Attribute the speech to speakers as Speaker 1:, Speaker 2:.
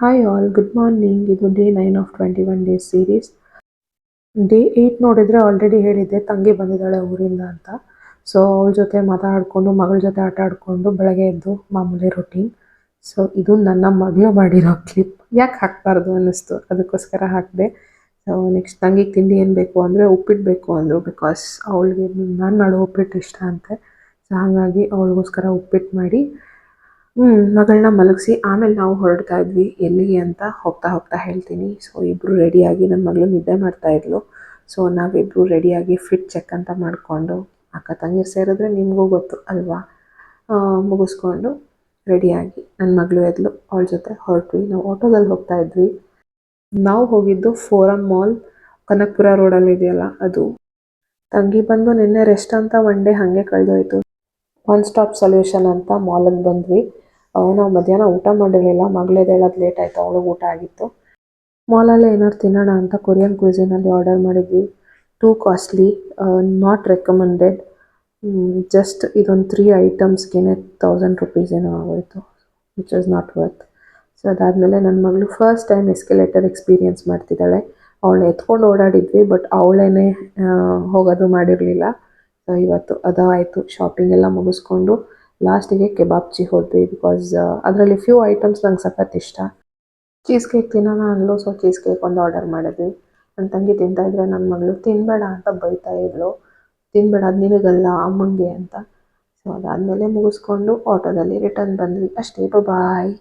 Speaker 1: Hi all, good morning. ಇದು day 9 of 21 days series. Day 8 ನೋಡಿದರೆ already ಹೇಳಿದ್ದೆ ತಂಗಿ ಬಂದಿದ್ದಾಳೆ ಊರಿಂದ ಅಂತ. ಸೊ ಅವಳ ಜೊತೆ ಮಾತಾಡಿಕೊಂಡು ಮಗಳ ಜೊತೆ ಆಟ ಆಡಿಕೊಂಡು ಬೆಳಗ್ಗೆ ಎದ್ದು ಮಾಮೂಲಿ ರೊಟೀನ್. ಸೊ ಇದು ನನ್ನ ಮಗಳು ಮಾಡಿರೋ ಕ್ಲಿಪ್. ಯಾಕೆ ಹಾಕಬಾರ್ದು ಅನ್ನಿಸ್ತು, ಅದಕ್ಕೋಸ್ಕರ ಹಾಕಿದೆ. ಸೊ ನೆಕ್ಸ್ಟ್ ತಂಗಿಗೆ ತಿಂಡಿ ಏನು ಬೇಕು ಅಂದರೆ ಉಪ್ಪಿಟ್ಟು ಬೇಕು ಅಂದರು. ಬಿಕಾಸ್ ಅವಳಿಗೆ ನಾನು ಮಾಡೋ ಉಪ್ಪಿಟ್ಟು ಇಷ್ಟ ಅಂತೆ. ಸೊ ಹಾಗಾಗಿ ಅವಳಿಗೋಸ್ಕರ ಉಪ್ಪಿಟ್ಟು ಮಾಡಿ ಮಗಳನ್ನ ಮಲಗಿಸಿ ಆಮೇಲೆ ನಾವು ಹೊರಡ್ತಾ ಇದ್ವಿ. ಎಲ್ಲಿಗೆ ಅಂತ ಹೋಗ್ತಾ ಹೋಗ್ತಾ ಹೇಳ್ತೀನಿ. ಸೊ ಇಬ್ಬರು ರೆಡಿಯಾಗಿ, ನನ್ನ ಮಗಳು ನಿದ್ದೆ ಮಾಡ್ತಾ ಇದ್ಲು. ಸೊ ನಾವಿಬ್ಬರು ರೆಡಿಯಾಗಿ ಫಿಟ್ ಚೆಕ್ ಅಂತ ಮಾಡಿಕೊಂಡು, ಅಕ್ಕ ತಂಗಿ ಸೇರಿದ್ರೆ ನಿಮಗೂ ಗೊತ್ತು ಅಲ್ವಾ, ಮುಗಿಸ್ಕೊಂಡು ರೆಡಿಯಾಗಿ ನನ್ನ ಮಗಳು ಎದ್ಲು, ಅವಳ ಜೊತೆ ಹೊರಟ್ವಿ. ನಾವು ಆಟೋದಲ್ಲಿ ಹೋಗ್ತಾ ಇದ್ವಿ. ನಾವು ಹೋಗಿದ್ದು ಫೋರಮ್ ಮಾಲ್, ಕನಕಪುರ ರೋಡಲ್ಲಿ ಇದೆಯಲ್ಲ ಅದು. ತಂಗಿ ಬಂದು ನಿನ್ನೆ ರೆಸ್ಟ್ ಅಂತ ಒನ್ ಡೇ ಹಾಗೆ ಕಳೆದೋಯ್ತು. ಒನ್ ಸ್ಟಾಪ್ ಸೊಲ್ಯೂಷನ್ ಅಂತ ಮಾಲಿಗೆ ಬಂದ್ವಿ. ನಾವು ಮಧ್ಯಾಹ್ನ ಊಟ ಮಾಡಿರಲಿಲ್ಲ, ಮಗಳೇಳೋದು ಲೇಟ್ ಆಯಿತು, ಅವಳಿಗೆ ಊಟ ಆಗಿತ್ತು. ಮಾಲಲ್ಲೇ ಏನಾದ್ರು ತಿನ್ನೋಣ ಅಂತ ಕೊರಿಯನ್ ಕ್ವಿಸಿನಲ್ಲಿ ಆರ್ಡರ್ ಮಾಡಿದ್ವಿ. Two costly, not recommended. Just ಇದೊಂದು 3 ಐಟಮ್ಸ್ಗೆ 1000 ರುಪೀಸ್ ಏನೋ ಆಗೋಯಿತು, which is not worth. So ಅದಾದಮೇಲೆ ನನ್ನ ಮಗಳು ಫಸ್ಟ್ ಟೈಮ್ ಎಸ್ಕಲೇಟರ್ ಎಕ್ಸ್ಪೀರಿಯೆನ್ಸ್ ಮಾಡ್ತಿದ್ದಾಳೆ. ಅವಳನ್ನ ಎತ್ಕೊಂಡು ಓಡಾಡಿದ್ವಿ, ಬಟ್ ಅವಳೇನೆ ಹೋಗೋದು ಮಾಡಿರಲಿಲ್ಲ. ಸೊ ಇವತ್ತು ಅದು ಆಯಿತು. ಶಾಪಿಂಗ್ ಎಲ್ಲ ಮುಗಿಸ್ಕೊಂಡು ಲಾಸ್ಟಿಗೆ ಕೆಬಾಬ್ಚಿ ಹೋದ್ವಿ. ಬಿಕಾಸ್ ಅದರಲ್ಲಿ ಫ್ಯೂ ಐಟಮ್ಸ್ ನಂಗೆ ಸಖತ್ ಇಷ್ಟ. ಚೀಸ್ ಕೇಕ್ ತಿನ್ನೋಣ ಅಂದ್ಲು, ಸೊ ಚೀಸ್ ಕೇಕ್ ಒಂದು ಆರ್ಡರ್ ಮಾಡಿದ್ವಿ. ನನ್ನ ತಂಗಿ ತಿಂತಾಯಿದ್ರೆ ನನ್ನ ಮಗಳು ತಿನ್ನಬೇಡ ಅಂತ ಬೈತಾ ಇದ್ಲು. ತಿನ್ನಬೇಡ, ಅದು ನಿನಗಲ್ಲ ಅಮ್ಮಂಗೆ ಅಂತ. ಸೊ ಅದಾದಮೇಲೆ ಮುಗಿಸ್ಕೊಂಡು ಆಟೋದಲ್ಲಿ ರಿಟರ್ನ್ ಬಂದ್ವಿ. ಅಷ್ಟೇ, ಬಾಯ್.